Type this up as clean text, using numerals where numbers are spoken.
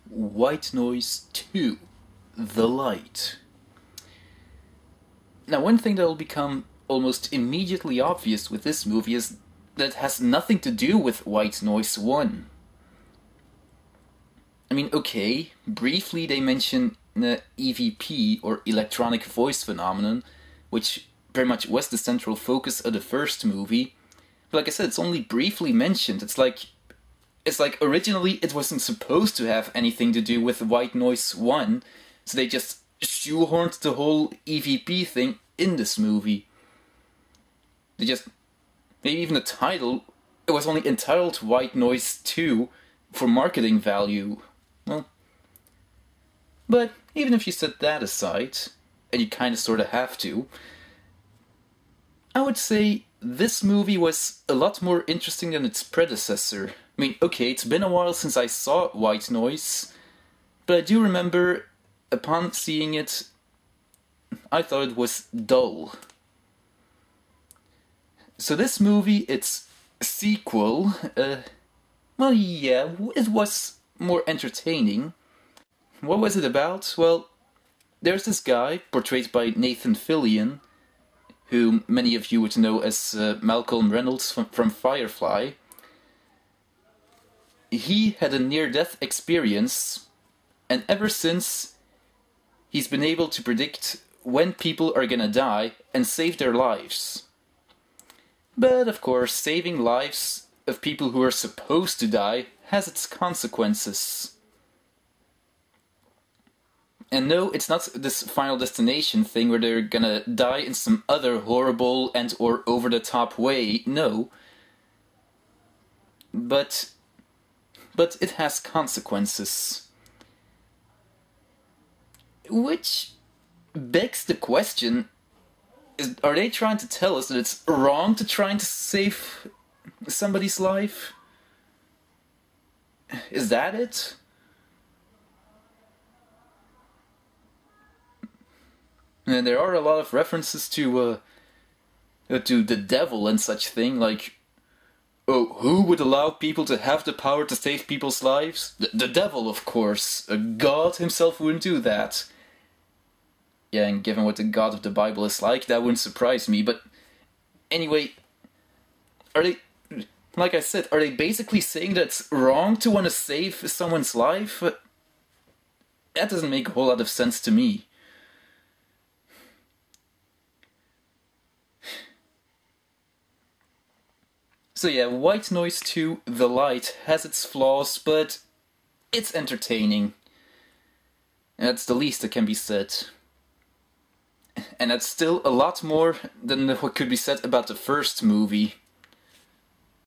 White Noise 2, The Light. Now, one thing that will become almost immediately obvious with this movie is that it has nothing to do with White Noise 1. I mean, okay, briefly they mention the EVP, or electronic voice phenomenon, which very much was the central focus of the first movie. But like I said, it's only briefly mentioned. It's like originally it wasn't supposed to have anything to do with White Noise 1, so they just shoehorned the whole EVP thing in this movie. Maybe even the title, it was only entitled White Noise 2 for marketing value. Well, but even if you set that aside, and you kinda sorta have to, I would say this movie was a lot more interesting than its predecessor. I mean, okay, it's been a while since I saw White Noise, but I do remember, upon seeing it, I thought it was dull. So this movie, its sequel, well, yeah, it was more entertaining. What was it about? Well, there's this guy, portrayed by Nathan Fillion, who many of you would know as Malcolm Reynolds from Firefly. He had a near-death experience, and ever since, he's been able to predict when people are gonna die and save their lives. But of course, saving lives of people who are supposed to die has its consequences. And no, it's not this Final Destination thing where they're gonna die in some other horrible and or over-the-top way, no. But it has consequences. Which begs the question, are they trying to tell us that it's wrong to try to save somebody's life? Is that it? And there are a lot of references to the devil and such thing, like, oh, who would allow people to have the power to save people's lives? The devil, of course. God himself wouldn't do that. Yeah, and given what the God of the Bible is like, that wouldn't surprise me, but anyway, are they, like I said, are they basically saying that it's wrong to want to save someone's life? That doesn't make a whole lot of sense to me. So yeah, White Noise 2, The Light, has its flaws, but it's entertaining. And that's the least that can be said. And that's still a lot more than what could be said about the first movie.